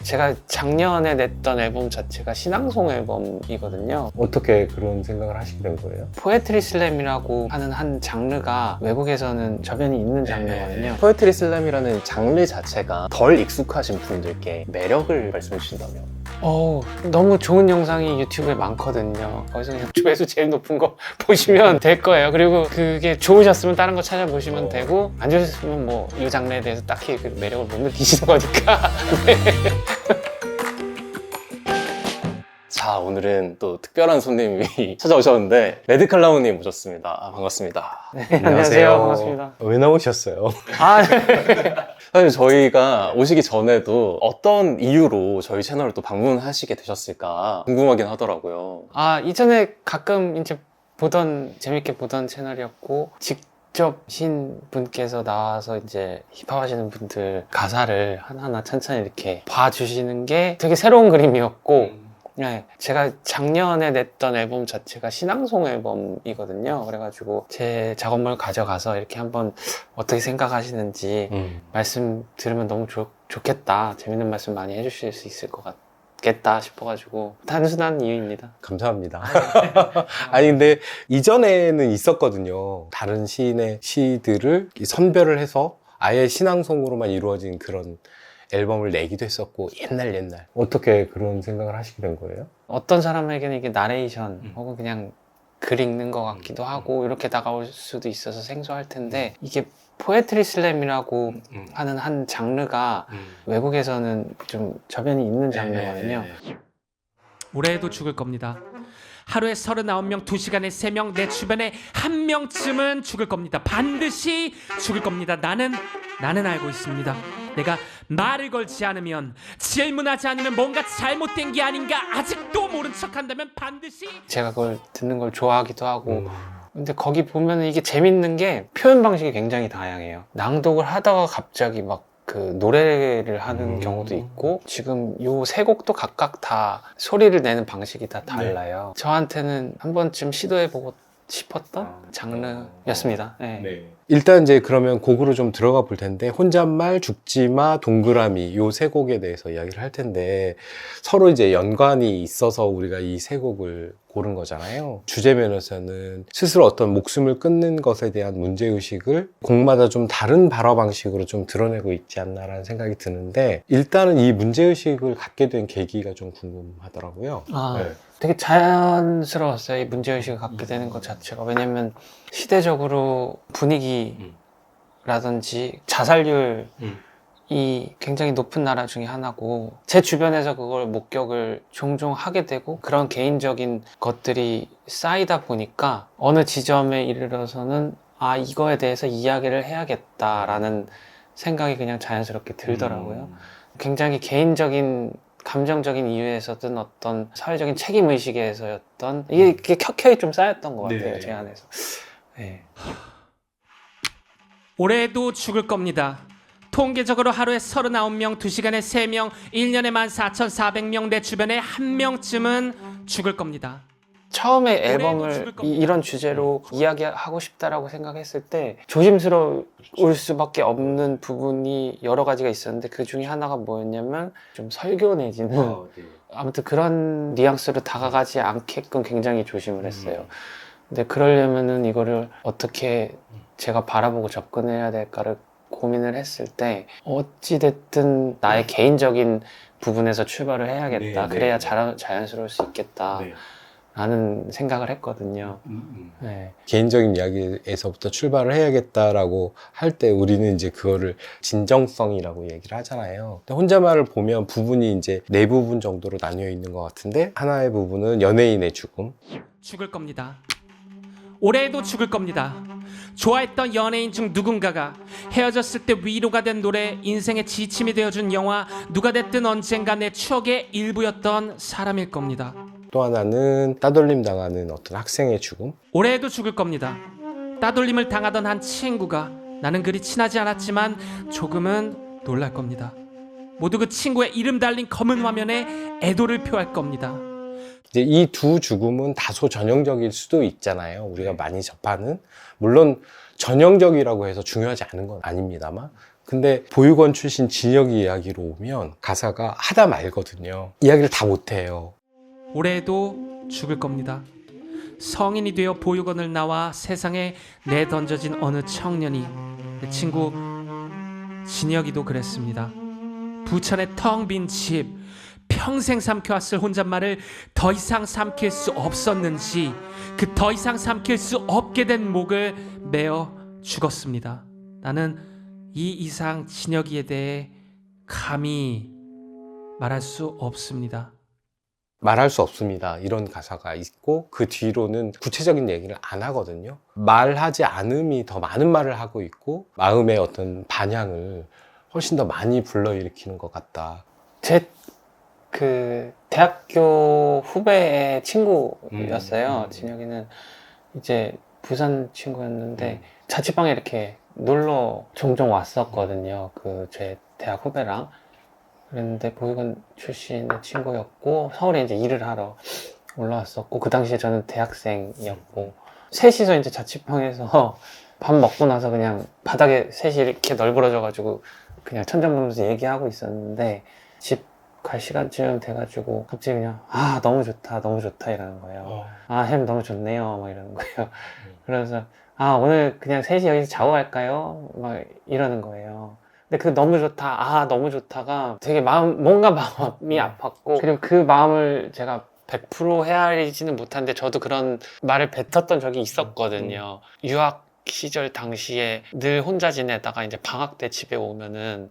제가 작년에 냈던 앨범 자체가 신앙송 앨범이거든요. 어떻게 그런 생각을 하시게 된 거예요? 포에트리 슬램이라고 하는 한 장르가 외국에서는 저변이 있는 장르거든요. 포에트리 슬램이라는 장르 자체가 덜 익숙하신 분들께 매력을 말씀해 주신다면? 너무 좋은 영상이 유튜브에 많거든요. 거기서 그냥 조회수 제일 높은 거 보시면 될 거예요. 그리고 그게 좋으셨으면 다른 거 찾아보시면 되고, 안 좋으셨으면 뭐 이 장르에 대해서 딱히 그 매력을 못 느끼시는 거니까. 네. 자, 오늘은 또 특별한 손님이 찾아오셨는데 레드칼라우님 모셨습니다. 반갑습니다. 네, 안녕하세요. 반갑습니다. 왜 나오셨어요? 네. 사실 저희가 오시기 전에도 어떤 이유로 저희 채널을 또 방문하시게 되셨을까 궁금하긴 하더라고요. 이전에 가끔 이제 재밌게 보던 채널이었고, 직접 신 분께서 나와서 이제 힙합 하시는 분들 가사를 하나하나 천천히 이렇게 봐주시는 게 되게 새로운 그림이었고, 네, 제가 작년에 냈던 앨범 자체가 신앙송 앨범이거든요. 그래가지고 제 작업물 가져가서 이렇게 한번 어떻게 생각하시는지 말씀 들으면 너무 좋겠다. 재밌는 말씀 많이 해주실 수 있을 것 같겠다 싶어가지고 단순한 이유입니다. 감사합니다. 아니 근데 이전에는 있었거든요. 다른 시인의 시들을 선별을 해서 아예 신앙송으로만 이루어진 그런 앨범을 내기도 했었고, 옛날 어떻게 그런 생각을 하시게 된 거예요? 어떤 사람에게는 이게 나레이션 혹은 그냥 글 읽는 것 같기도 하고 이렇게 다가올 수도 있어서 생소할 텐데, 이게 포에트리 슬램이라고 하는 한 장르가 외국에서는 좀 저변이 있는 장르거든요. 올해에도 죽을 겁니다. 하루에 39명, 2시간에 3명, 내 주변에 1명쯤은 죽을 겁니다. 반드시 죽을 겁니다. 나는 알고 있습니다. 내가 말을 걸지 않으면, 질문하지 않으면 뭔가 잘못된 게 아닌가 아직도 모른 척한다면 반드시. 제가 그걸 듣는 걸 좋아하기도 하고, 근데 거기 보면 이게 재밌는 게 표현 방식이 굉장히 다양해요. 낭독을 하다가 갑자기 막 그 노래를 하는 경우도 있고, 지금 요 세 곡도 각각 다 소리를 내는 방식이 다 달라요. 저한테는 한 번쯤 시도해보고 싶었던 장르였습니다. 네. 일단 이제 그러면 곡으로 좀 들어가 볼 텐데, 혼잣말, 죽지마, 동그라미 요 세 곡에 대해서 이야기를 할 텐데, 서로 이제 연관이 있어서 우리가 이 세 곡을 고른 거잖아요. 주제 면에서는 스스로 어떤 목숨을 끊는 것에 대한 문제의식을 곡마다 좀 다른 발화 방식으로 좀 드러내고 있지 않나라는 생각이 드는데, 일단은 이 문제의식을 갖게 된 계기가 좀 궁금하더라고요. 네. 되게 자연스러웠어요. 이 문제의식을 갖게 되는 것 자체가. 왜냐면 시대적으로 분위기라든지 자살률이 굉장히 높은 나라 중에 하나고, 제 주변에서 그걸 목격을 종종 하게 되고, 그런 개인적인 것들이 쌓이다 보니까 어느 지점에 이르러서는 이거에 대해서 이야기를 해야겠다라는 생각이 그냥 자연스럽게 들더라고요. 굉장히 개인적인 감정적인 이유에서든 어떤 사회적인 책임의식에서였던 이게 켜켜이 좀 쌓였던 것 같아요. 제 안에서. 네. 올해에도 죽을 겁니다. 통계적으로 하루에 39명, 2시간에 3명, 1년에 14,400명, 내 주변에 1명쯤은 죽을 겁니다. 처음에 앨범을 이런 주제로 이야기하고 싶다라고 생각했을 때 조심스러울 수밖에 없는 부분이 여러 가지가 있었는데, 그 중에 하나가 뭐였냐면 좀 설교 내지는 아무튼 그런 뉘앙스로 다가가지 않게끔 굉장히 조심을 했어요. 근데 그러려면은 이거를 어떻게 제가 바라보고 접근해야 될까를 고민을 했을 때, 어찌됐든 나의 개인적인 부분에서 출발을 해야겠다. 그래야 자연스러울 수 있겠다. 라는 생각을 했거든요. 네. 개인적인 이야기에서부터 출발을 해야겠다라고 할 때 우리는 이제 그거를 진정성이라고 얘기를 하잖아요. 근데 혼자말을 보면 부분이 이제 네 부분 정도로 나뉘어 있는 것 같은데, 하나의 부분은 연예인의 죽음. 죽을 겁니다. 올해에도 죽을 겁니다. 좋아했던 연예인 중 누군가가 헤어졌을 때 위로가 된 노래, 인생의 지침이 되어준 영화, 누가 됐든 언젠가 내 추억의 일부였던 사람일 겁니다. 또 하나는 따돌림 당하는 어떤 학생의 죽음. 올해에도 죽을 겁니다. 따돌림을 당하던 한 친구가, 나는 그리 친하지 않았지만 조금은 놀랄 겁니다. 모두 그 친구의 이름 달린 검은 화면에 애도를 표할 겁니다. 이제 이 두 죽음은 다소 전형적일 수도 있잖아요. 우리가 많이 접하는, 물론 전형적이라고 해서 중요하지 않은 건 아닙니다만, 근데 보육원 출신 진혁이 이야기로 오면 가사가 하다 말거든요. 이야기를 다 못해요. 올해도 죽을 겁니다. 성인이 되어 보육원을 나와 세상에 내던져진 어느 청년이, 내 친구 진혁이도 그랬습니다. 부천의 텅 빈 집, 평생 삼켜왔을 혼잣말을 더 이상 삼킬 수 없었는지 그 더 이상 삼킬 수 없게 된 목을 메어 죽었습니다. 나는 이 이상 진혁이에 대해 감히 말할 수 없습니다. 말할 수 없습니다. 이런 가사가 있고 그 뒤로는 구체적인 얘기를 안 하거든요. 말하지 않음이 더 많은 말을 하고 있고 마음의 어떤 반향을 훨씬 더 많이 불러일으키는 것 같다. 제 그 대학교 후배의 친구였어요. 진혁이는 이제 부산 친구였는데 자취방에 이렇게 놀러 종종 왔었거든요. 그 제 대학 후배랑. 그랬는데 보육원 출신의 친구였고 서울에 이제 일을 하러 올라왔었고 그 당시에 저는 대학생이었고 셋이서 이제 자취방에서 밥 먹고 나서 그냥 바닥에 셋이 이렇게 널브러져가지고 그냥 천장 보면서 얘기하고 있었는데 집 갈 시간쯤 돼가지고 갑자기 그냥 아 너무 좋다 너무 좋다 이러는 거예요. 아 햄 너무 좋네요 막 이러는 거예요. 그래서 아 오늘 그냥 셋이 여기서 자고 갈까요? 막 이러는 거예요. 근데 그 너무 좋다, 아 너무 좋다가 되게 뭔가 마음이 아팠고 그리고 그 마음을 제가 100% 헤아리지는 못하는데 저도 그런 말을 뱉었던 적이 있었거든요. 유학 시절 당시에 늘 혼자 지내다가 이제 방학 때 집에 오면은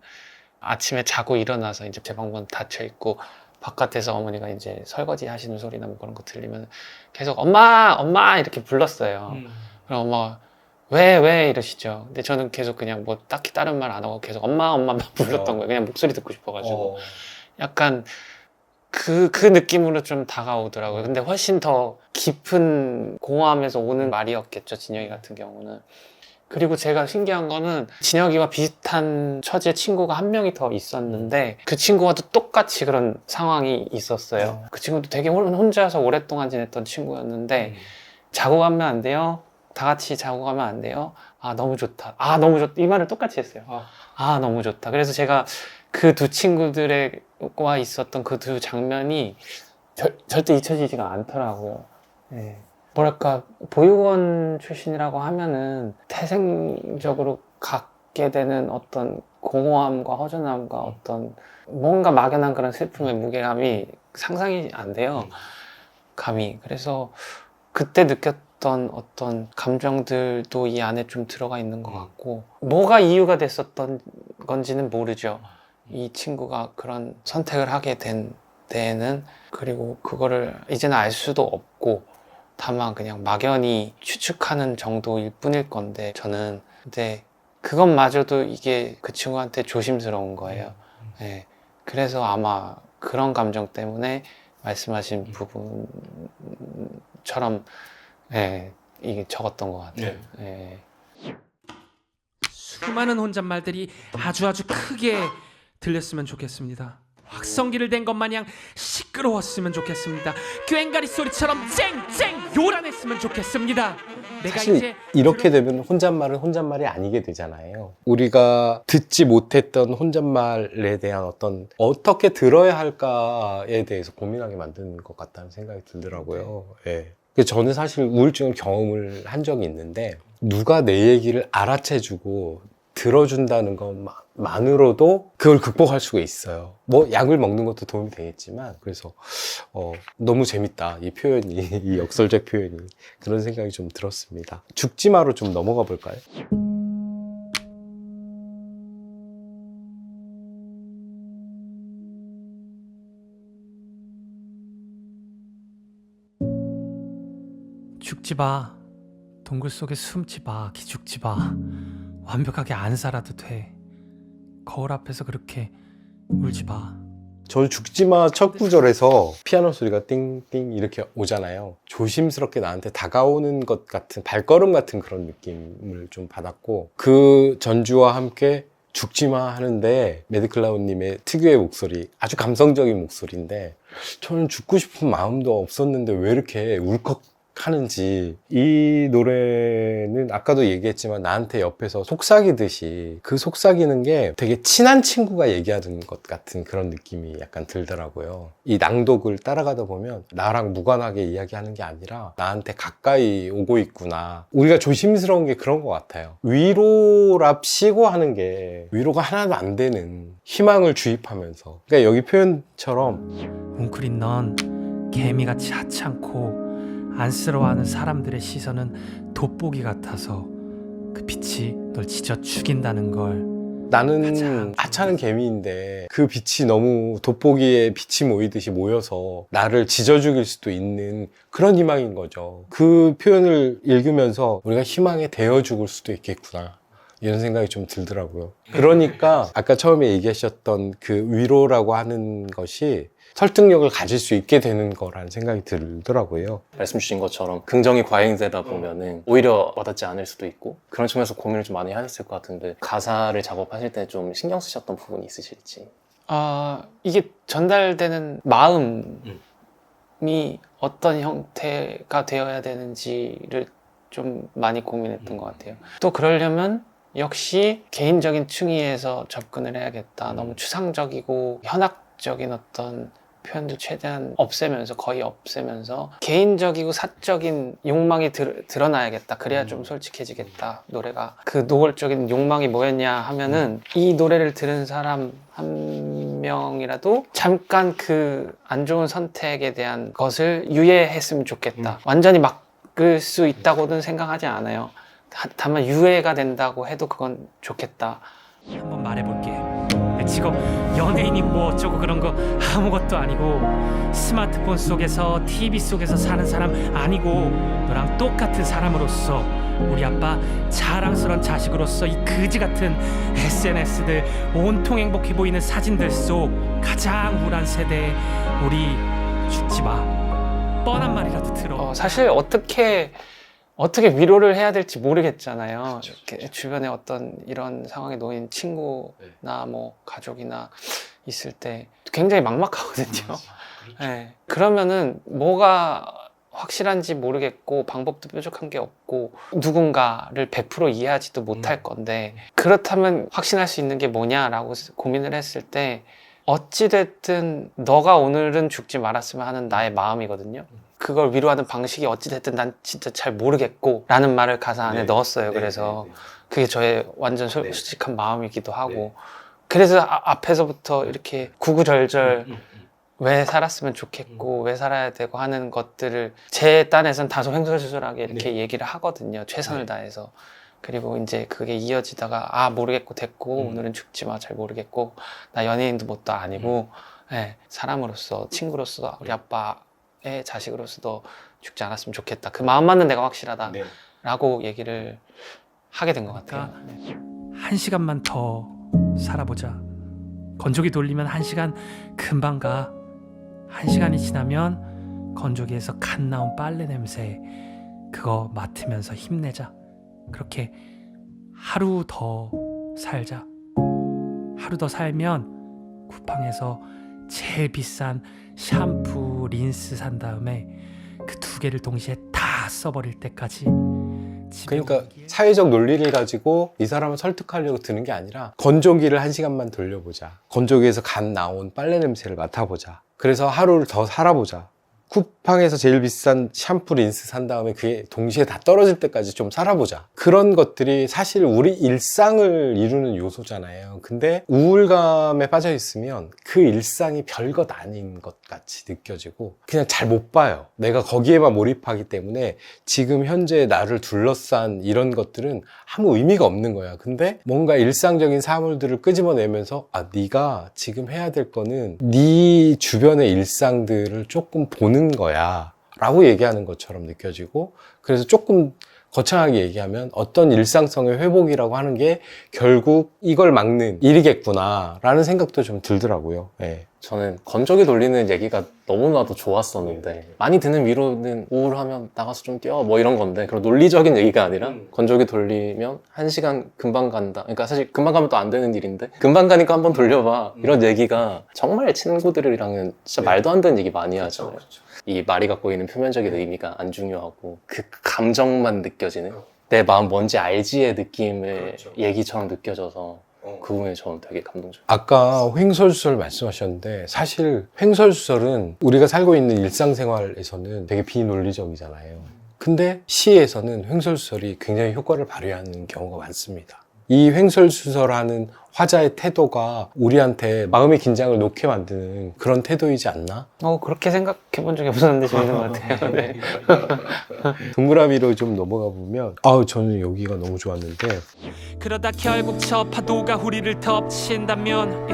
아침에 자고 일어나서 이제 제 방문 닫혀 있고 바깥에서 어머니가 이제 설거지 하시는 소리나 뭐 그런 거 들리면 계속 엄마 엄마 이렇게 불렀어요. 그럼 엄마가 왜 이러시죠. 근데 저는 계속 그냥 뭐 딱히 다른 말 안 하고 계속 엄마만 불렀던 거예요. 그냥 목소리 듣고 싶어가지고 약간 그 느낌으로 좀 다가오더라고요. 근데 훨씬 더 깊은 공허함에서 오는 말이었겠죠, 진혁이 같은 경우는. 그리고 제가 신기한 거는 진혁이와 비슷한 처지의 친구가 한 명이 더 있었는데 그 친구와도 똑같이 그런 상황이 있었어요. 그 친구도 되게 혼자서 오랫동안 지냈던 친구였는데 자고 가면 안 돼요? 다 같이 자고 가면 안 돼요? 아 너무 좋다. 아 너무 좋다. 이 말을 똑같이 했어요. 아 너무 좋다. 그래서 제가 그 두 친구들과 있었던 그 두 장면이 절대 잊혀지지가 않더라고요. 네. 뭐랄까 보육원 출신이라고 하면은 태생적으로 갖게 되는 어떤 공허함과 허전함과 어떤 뭔가 막연한 그런 슬픔의 무게감이 상상이 안 돼요. 감히. 그래서 그때 느꼈던 어떤 감정들도 이 안에 좀 들어가 있는 것 같고 뭐가 이유가 됐었던 건지는 모르죠. 이 친구가 그런 선택을 하게 된 데에는. 그리고 그거를 이제는 알 수도 없고 다만 그냥 막연히 추측하는 정도일 뿐일 건데 저는 근데 그것마저도 이게 그 친구한테 조심스러운 거예요. 네. 그래서 아마 그런 감정 때문에 말씀하신 부분처럼 네, 이게 적었던 것 같아요. 네. 수많은 혼잣말들이 아주 크게 들렸으면 좋겠습니다. 확성기를 댄 것 마냥 시끄러웠으면 좋겠습니다. 꽹가리 소리처럼 쨍쨍 요란했으면 좋겠습니다. 내가 사실 이제 이렇게 되면 혼잣말은 혼잣말이 아니게 되잖아요. 우리가 듣지 못했던 혼잣말에 대한 어떻게 들어야 할까에 대해서 고민하게 만드는 것 같다는 생각이 들더라고요. 예. 저는 사실 우울증을 경험을 한 적이 있는데 누가 내 얘기를 알아채주고 들어준다는 것만으로도 그걸 극복할 수가 있어요. 뭐 약을 먹는 것도 도움이 되겠지만 그래서 너무 재밌다 이 표현이 이 역설적 표현이 그런 생각이 좀 들었습니다. 죽지마로 좀 넘어가 볼까요? 죽지 마. 동굴 속에 숨지 마. 기죽지 마. 완벽하게 안 살아도 돼. 거울 앞에서 그렇게 울지 마. 저 죽지마 첫 구절에서 피아노 소리가 띵띵 이렇게 오잖아요. 조심스럽게 나한테 다가오는 것 같은 발걸음 같은 그런 느낌을 좀 받았고 그 전주와 함께 죽지마 하는데 매드클라운님의 특유의 목소리 아주 감성적인 목소리인데 저는 죽고 싶은 마음도 없었는데 왜 이렇게 울컥 하는지. 이 노래는 아까도 얘기했지만 나한테 옆에서 속삭이듯이 그 속삭이는 게 되게 친한 친구가 얘기하는 것 같은 그런 느낌이 약간 들더라고요. 이 낭독을 따라가다 보면 나랑 무관하게 이야기하는 게 아니라 나한테 가까이 오고 있구나. 우리가 조심스러운 게 그런 것 같아요. 위로랍시고 하는 게 위로가 하나도 안 되는 희망을 주입하면서. 그러니까 여기 표현처럼 웅크린 넌 개미같이 하찮고 안쓰러워하는 사람들의 시선은 돋보기 같아서 그 빛이 널 지져 죽인다는 걸. 나는 하찮은 개미인데 그 빛이 너무 돋보기에 빛이 모이듯이 모여서 나를 지져 죽일 수도 있는 그런 희망인 거죠. 그 표현을 읽으면서 우리가 희망에 데워 죽을 수도 있겠구나, 이런 생각이 좀 들더라고요. 그러니까 아까 처음에 얘기하셨던 그 위로라고 하는 것이 설득력을 가질 수 있게 되는 거라는 생각이 들더라고요. 말씀 주신 것처럼 긍정이 과잉되다 보면은 오히려 와닿지 않을 수도 있고, 그런 측면에서 고민을 좀 많이 하셨을 것 같은데, 가사를 작업하실 때 좀 신경 쓰셨던 부분이 있으실지. 이게 전달되는 마음이 어떤 형태가 되어야 되는지를 좀 많이 고민했던 것 같아요. 또 그러려면 역시 개인적인 층위에서 접근을 해야겠다. 너무 추상적이고 현학적인 어떤 표현도 최대한 없애면서, 거의 없애면서 개인적이고 사적인 욕망이 드러나야겠다. 그래야 좀 솔직해지겠다, 노래가. 그 노골적인 욕망이 뭐였냐 하면은 이 노래를 들은 사람 한 명이라도 잠깐 그 안 좋은 선택에 대한 것을 유예했으면 좋겠다. 완전히 막을 수 있다고는 생각하지 않아요. 다만 유예가 된다고 해도 그건 좋겠다. 한번 말해볼게. 내 직업 연예인이 뭐 어쩌고 그런 거 아무것도 아니고, 스마트폰 속에서 TV 속에서 사는 사람 아니고, 너랑 똑같은 사람으로서, 우리 아빠 자랑스러운 자식으로서 이 그지 같은 SNS들 온통 행복해 보이는 사진들 속 가장 우울한 세대에 우리 죽지 마. 뻔한 말이라도 들어. 사실 어떻게 위로를 해야 될지 모르겠잖아요. 이렇게 주변에 어떤 이런 상황에 놓인 친구나 뭐 가족이나 있을 때 굉장히 막막하거든요. 네. 그러면은 뭐가 확실한지 모르겠고 방법도 뾰족한 게 없고 누군가를 100% 이해하지도 못할 건데, 그렇다면 확신할 수 있는 게 뭐냐라고 고민을 했을 때 어찌됐든 너가 오늘은 죽지 말았으면 하는 나의 마음이거든요. 그걸 위로하는 방식이 어찌됐든 난 진짜 잘 모르겠고 라는 말을 가사 안에 넣었어요. 그래서 그게 저의 완전 솔직한 마음이기도 하고, 그래서 앞에서부터 이렇게 구구절절 왜 살았으면 좋겠고 왜 살아야 되고 하는 것들을 제 딴에선 다소 횡설수설하게 이렇게 얘기를 하거든요. 최선을 다해서. 그리고 이제 그게 이어지다가 모르겠고 됐고 오늘은 죽지 마, 잘 모르겠고 나 연예인도 뭣도 아니고 사람으로서, 친구로서, 우리 아빠의 자식으로서도 죽지 않았으면 좋겠다. 그 마음만은 내가 확실하다 라고 얘기를 하게 된 것 같아요. 한 시간만 더 살아보자. 건조기 돌리면 한 시간 금방 가. 한 시간이 지나면 건조기에서 갓 나온 빨래 냄새 그거 맡으면서 힘내자. 그렇게 하루 더 살자. 하루 더 살면 쿠팡에서 제일 비싼 샴푸, 린스 산 다음에 그 두 개를 동시에 다 써버릴 때까지. 그러니까 사회적 논리를 가지고 이 사람을 설득하려고 드는 게 아니라 건조기를 한 시간만 돌려보자. 건조기에서 갓 나온 빨래 냄새를 맡아보자. 그래서 하루를 더 살아보자. 쿠팡에서 제일 비싼 샴푸, 린스 산 다음에 그게 동시에 다 떨어질 때까지 좀 살아보자. 그런 것들이 사실 우리 일상을 이루는 요소잖아요. 근데 우울감에 빠져 있으면 그 일상이 별것 아닌 것 같이 느껴지고 그냥 잘 못 봐요. 내가 거기에만 몰입하기 때문에 지금 현재 나를 둘러싼 이런 것들은 아무 의미가 없는 거야. 근데 뭔가 일상적인 사물들을 끄집어내면서 네가 지금 해야 될 거는 네 주변의 일상들을 조금 보는 거야 라고 얘기하는 것처럼 느껴지고, 그래서 조금 거창하게 얘기하면 어떤 일상성의 회복이라고 하는 게 결국 이걸 막는 일이겠구나 라는 생각도 좀 들더라고요. 저는 건조기 돌리는 얘기가 너무나도 좋았었는데 많이 듣는 위로는 우울하면 나가서 좀 뛰어 뭐 이런 건데 그런 논리적인 얘기가 아니라 건조기 돌리면 1시간 금방 간다. 그러니까 사실 금방 가면 또 안 되는 일인데 금방 가니까 한번 돌려봐. 이런 얘기가 정말 친구들이랑은 진짜 말도 안 되는 얘기 많이 하잖아요. 이 말이 갖고 있는 표면적인 의미가 안 중요하고 그 감정만 느껴지는 내 마음 뭔지 알지의 느낌의 얘기처럼 느껴져서 그 부분에 저는 되게 감동적이에요. 아까 횡설수설 말씀하셨는데 사실 횡설수설은 우리가 살고 있는 일상생활에서는 되게 비논리적이잖아요. 근데 시에서는 횡설수설이 굉장히 효과를 발휘하는 경우가 많습니다. 이 횡설수설하는 화자의 태도가 우리한테 마음의 긴장을 놓게 만드는 그런 태도이지 않나? 그렇게 생각해 본 적이 없었는데 재밌는 것 같아요. 네. 동그라미로 좀 넘어가 보면 저는 여기가 너무 좋았는데 그러다 결국 저 파도가 우리를 덮친다면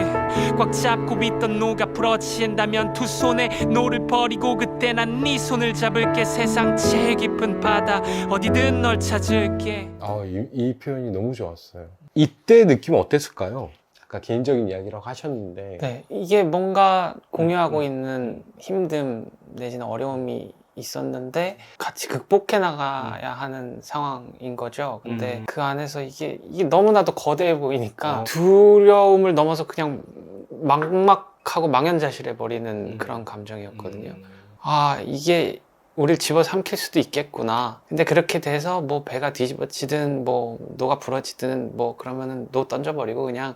꽉 잡고 있던 노가 부러진다면 두 손에 노를 버리고 그때 난 네 손을 잡을게 세상 제일 깊은 바다 어디든 널 찾을게. 이 표현이 너무 좋았어요. 이때 느낌은 어땠을까요? 아까 개인적인 이야기라고 하셨는데 네, 이게 뭔가 공유하고 있는 힘듦 내지는 어려움이 있었는데 같이 극복해 나가야 하는 상황인 거죠. 근데 그 안에서 이게 너무나도 거대해 보이니까 두려움을 넘어서 그냥 막막하고 망연자실해 버리는 그런 감정이었거든요. 이게 우릴 집어삼킬 수도 있겠구나. 근데 그렇게 돼서 뭐 배가 뒤집어지든 뭐 노가 부러지든 뭐 그러면은 노 던져버리고 그냥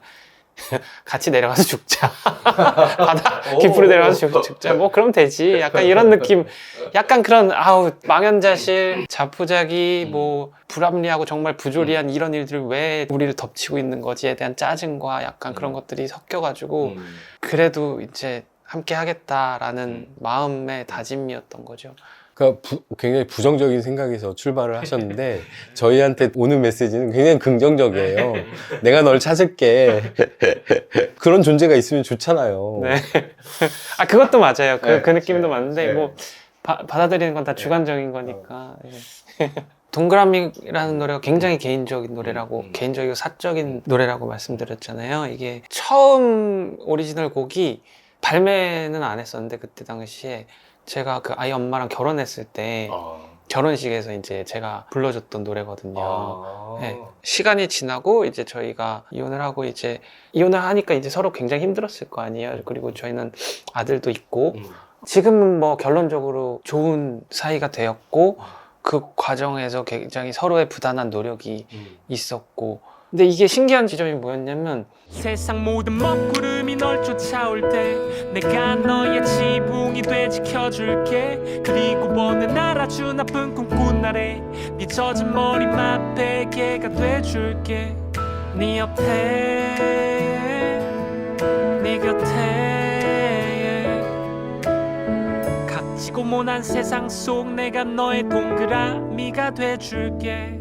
같이 내려가서 죽자. 바다 깊으로 내려가서 죽자. 뭐 그럼 되지. 약간 이런 느낌. 약간 그런 망연자실, 자포자기, 뭐 불합리하고 정말 부조리한 이런 일들을 왜 우리를 덮치고 있는 거지에 대한 짜증과 약간 그런 것들이 섞여가지고 그래도 이제 함께 하겠다라는 마음의 다짐이었던 거죠. 그러니까 굉장히 부정적인 생각에서 출발을 하셨는데 저희한테 오는 메시지는 굉장히 긍정적이에요. 내가 널 찾을게. 그런 존재가 있으면 좋잖아요. 네. 그것도 맞아요. 그 느낌도 네. 맞는데 네. 뭐 받아들이는 건 다 주관적인 거니까. 예. 동그라미라는 노래가 굉장히 개인적인 노래라고 개인적이고 사적인 노래라고 말씀드렸잖아요. 이게 처음 오리지널 곡이 발매는 안 했었는데 그때 당시에 제가 그 아이 엄마랑 결혼했을 때 결혼식에서 이제 제가 불러줬던 노래거든요. 네. 시간이 지나고 이제 저희가 이혼을 하고 이제 이혼을 하니까 이제 서로 굉장히 힘들었을 거 아니에요. 그리고 저희는 아들도 있고 지금은 뭐 결론적으로 좋은 사이가 되었고 그 과정에서 굉장히 서로의 부단한 노력이 있었고 근데 이게 신기한 지점이 뭐였냐면 세상 모든 먹구름이 널 쫓아올 때 내가 너의 지붕이 돼 지켜줄게. 그리고 보는 아주 나쁜 꿈꾼 날에 네 젖은 머리맡 베개가 돼줄게. 네 옆에 네 곁에 각지고 모난 세상 속 내가 너의 동그라미가 돼줄게.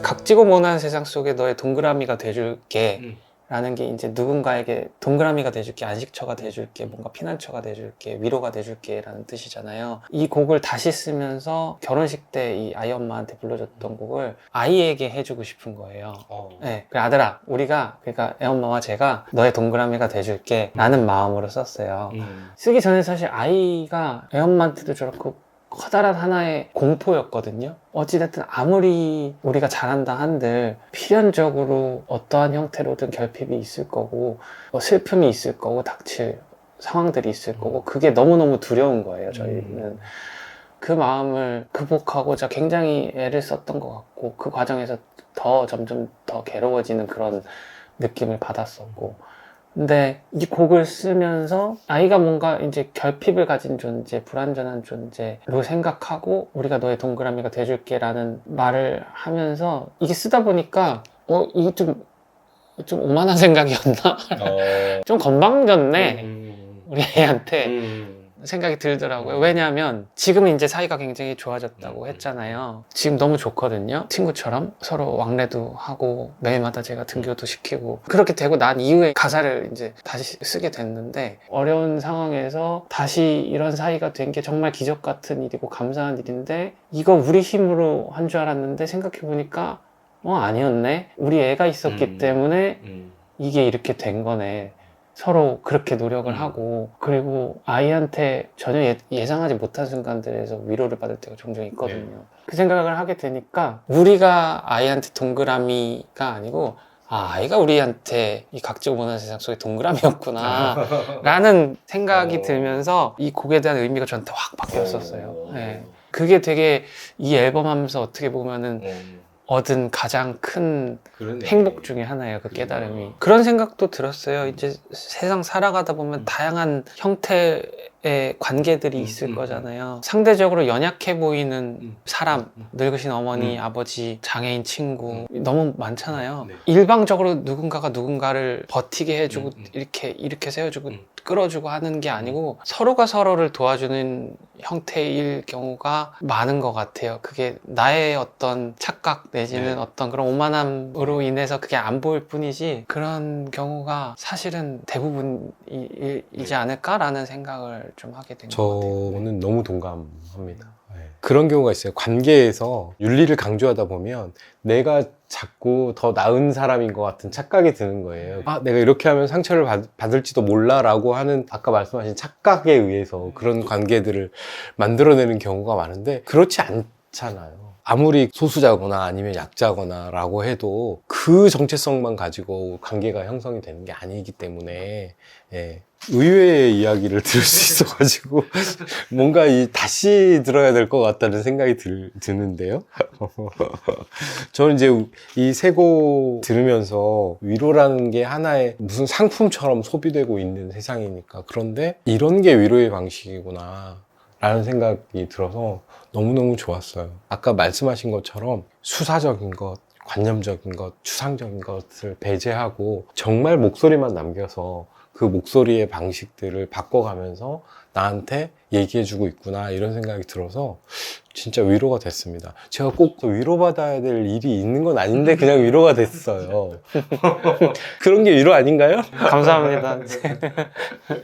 각지고 모난 세상 속에 너의 동그라미가 돼줄게 라는 게 이제 누군가에게 동그라미가 돼줄게, 안식처가 돼줄게, 뭔가 피난처가 돼줄게, 위로가 돼줄게 라는 뜻이잖아요. 이 곡을 다시 쓰면서 결혼식 때 이 아이 엄마한테 불러줬던 곡을 아이에게 해주고 싶은 거예요. 네, 그래, 아들아 우리가 그러니까 애 엄마와 제가 너의 동그라미가 돼줄게 라는 마음으로 썼어요. 쓰기 전에 사실 아이가 애 엄마한테도 저렇고 커다란 하나의 공포였거든요. 어찌됐든 아무리 우리가 잘한다 한들 필연적으로 어떠한 형태로든 결핍이 있을 거고 슬픔이 있을 거고 닥칠 상황들이 있을 거고 그게 너무너무 두려운 거예요. 저희는 그 마음을 극복하고자 굉장히 애를 썼던 것 같고 그 과정에서 점점 더 괴로워지는 그런 느낌을 받았었고 근데 이 곡을 쓰면서 아이가 뭔가 이제 결핍을 가진 존재, 불완전한 존재로 생각하고 우리가 너의 동그라미가 돼줄게 라는 말을 하면서 이게 쓰다 보니까 이게 좀 오만한 생각이었나? 좀 건방졌네 우리 애한테 생각이 들더라고요. 왜냐하면 지금은 이제 사이가 굉장히 좋아졌다고 했잖아요. 지금 너무 좋거든요. 친구처럼 서로 왕래도 하고 매일마다 제가 등교도 시키고 그렇게 되고 난 이후에 가사를 이제 다시 쓰게 됐는데 어려운 상황에서 다시 이런 사이가 된 게 정말 기적 같은 일이고 감사한 일인데 이거 우리 힘으로 한 줄 알았는데 생각해보니까 아니었네. 우리 애가 있었기 때문에 이게 이렇게 된 거네. 서로 그렇게 노력을 하고, 그리고 아이한테 전혀 예상하지 못한 순간들에서 위로를 받을 때가 종종 있거든요. 그 생각을 하게 되니까 우리가 아이한테 동그라미가 아니고 아이가 우리한테 이 각지고 모난 세상 속에 동그라미였구나 라는 생각이 들면서 이 곡에 대한 의미가 저한테 확 바뀌었었어요. 네. 그게 되게 이 앨범 하면서 어떻게 보면은 얻은 가장 큰 행복 중에 하나예요. 그 깨달음이. 그런 생각도 들었어요. 이제 세상 살아가다 보면 다양한 형태의 관계들이 있을 거잖아요. 상대적으로 연약해 보이는 사람, 늙으신 어머니, 아버지, 장애인 친구 너무 많잖아요. 일방적으로 누군가가 누군가를 버티게 해주고 이렇게 세워주고 끌어주고 하는 게 아니고 서로가 서로를 도와주는 형태일 경우가 많은 것 같아요. 그게 나의 어떤 착각 내지는 어떤 그런 오만함으로 인해서 그게 안 보일 뿐이지 그런 경우가 사실은 대부분이지 않을까라는 생각을 좀 하게 된 것 같아요. 저는 너무 동감합니다. 그런 경우가 있어요. 관계에서 윤리를 강조하다 보면 내가 자꾸 더 나은 사람인 것 같은 착각이 드는 거예요. 아, 내가 이렇게 하면 상처를 받을지도 몰라 라고 하는 아까 말씀하신 착각에 의해서 그런 관계들을 만들어내는 경우가 많은데 그렇지 않잖아요. 아무리 소수자거나 아니면 약자거나 라고 해도 그 정체성만 가지고 관계가 형성이 되는 게 아니기 때문에 의외의 이야기를 들을 수 있어가지고 뭔가 다시 들어야 될 것 같다는 생각이 드는데요. 저는 이제 이 세 곡 들으면서 위로라는 게 하나의 무슨 상품처럼 소비되고 있는 세상이니까 그런데 이런 게 위로의 방식이구나 라는 생각이 들어서 너무너무 좋았어요. 아까 말씀하신 것처럼 수사적인 것, 관념적인 것, 추상적인 것을 배제하고 정말 목소리만 남겨서 그 목소리의 방식들을 바꿔가면서 나한테 얘기해주고 있구나 이런 생각이 들어서 진짜 위로가 됐습니다. 제가 꼭 위로받아야 될 일이 있는 건 아닌데 그냥 위로가 됐어요. 그런 게 위로 아닌가요? 감사합니다.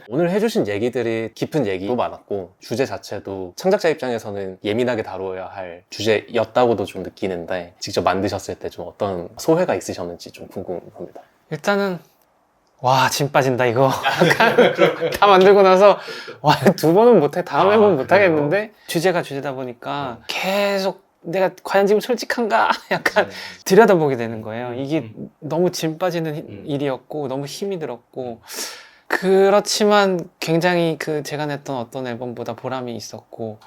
오늘 해주신 얘기들이 깊은 얘기도 많았고 주제 자체도 창작자 입장에서는 예민하게 다루어야 할 주제였다고도 좀 느끼는데 직접 만드셨을 때 좀 어떤 소회가 있으셨는지 좀 궁금합니다. 일단은 와, 진 빠진다 이거. 다 만들고 나서 와, 2번은 못해. 다음 앨범 못하겠는데 주제가 주제다 보니까 계속 내가 과연 지금 솔직한가? 약간 들여다보게 되는 거예요. 이게 너무 진 빠지는 일이었고 너무 힘이 들었고 그렇지만 굉장히 그 제가 냈던 어떤 앨범보다 보람이 있었고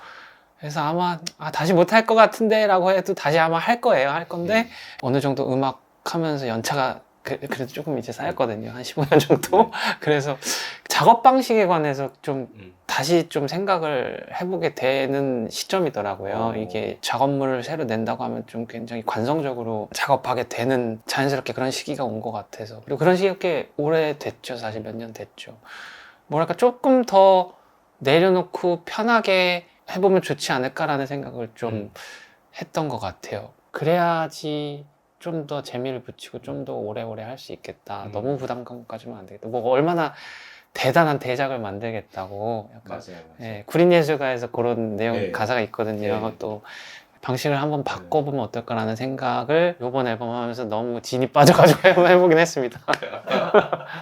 그래서 아마 다시 못할 것 같은데 라고 해도 다시 아마 할 거예요. 할 건데 어느 정도 음악 하면서 연차가 그래도 조금 이제 쌓였거든요. 한 15년 정도. 그래서 작업 방식에 관해서 좀 다시 좀 생각을 해보게 되는 시점이더라고요. 이게 작업물을 새로 낸다고 하면 좀 굉장히 관성적으로 작업하게 되는 자연스럽게 그런 시기가 온 것 같아서. 그리고 그런 시기가 꽤 오래됐죠. 사실 몇 년 됐죠. 뭐랄까 조금 더 내려놓고 편하게 해보면 좋지 않을까라는 생각을 좀 했던 것 같아요. 그래야지 좀 더 재미를 붙이고 좀 더 오래오래 할 수 있겠다. 너무 부담감까지는 안 되겠다. 뭐 얼마나 대단한 대작을 만들겠다고 약간 예, 구린예술가에서 그런 내용 가사가 있거든요. 또 방식을 한번 바꿔보면 어떨까라는 생각을 이번 앨범 하면서 너무 진이 빠져가지고 한번 해보긴 했습니다.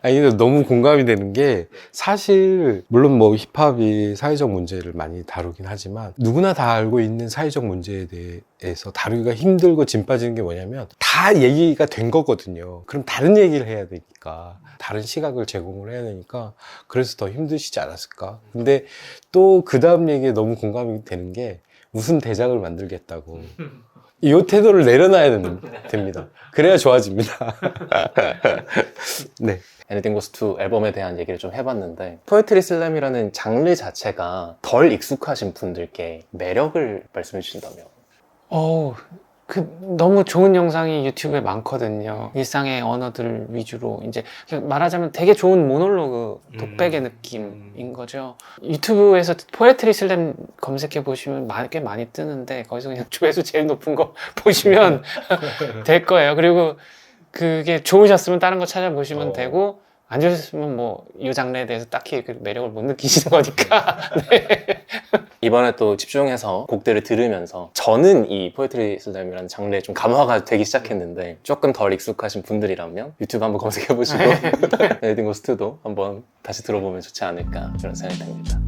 아니, 근데 너무 공감이 되는 게 사실 물론 뭐 힙합이 사회적 문제를 많이 다루긴 하지만 누구나 다 알고 있는 사회적 문제에 대해서 다루기가 힘들고 진 빠지는 게 뭐냐면 다 얘기가 된 거거든요. 그럼 다른 얘기를 해야 되니까 다른 시각을 제공을 해야 되니까 그래서 더 힘드시지 않았을까. 근데 또 그 다음 얘기에 너무 공감이 되는 게 무슨 대작을 만들겠다고 이 태도를 내려놔야 됩니다. 그래야 좋아집니다. 네. Anything Goes To 앨범에 대한 얘기를 좀 해봤는데 포에트리 슬램이라는 장르 자체가 덜 익숙하신 분들께 매력을 말씀해 주신다면 너무 좋은 영상이 유튜브에 많거든요. 일상의 언어들 위주로 이제 말하자면 되게 좋은 모놀로그 독백의 느낌인 거죠. 유튜브에서 포에트리 슬램 검색해 보시면 꽤 많이 뜨는데 거기서 그냥 조회수 제일 높은 거 보시면 될 거예요. 그리고 그게 좋으셨으면 다른 거 찾아보시면 되고 안 좋으셨으면 뭐 이 장르에 대해서 딱히 그 매력을 못 느끼시는 거니까. 네. 이번에 또 집중해서 곡들을 들으면서 저는 이 포에트리 슬램이라는 장르에 좀 감화가 되기 시작했는데 조금 덜 익숙하신 분들이라면 유튜브 한번 검색해보시고 에딩 고스트도 한번 다시 들어보면 좋지 않을까 그런 생각이 듭니다.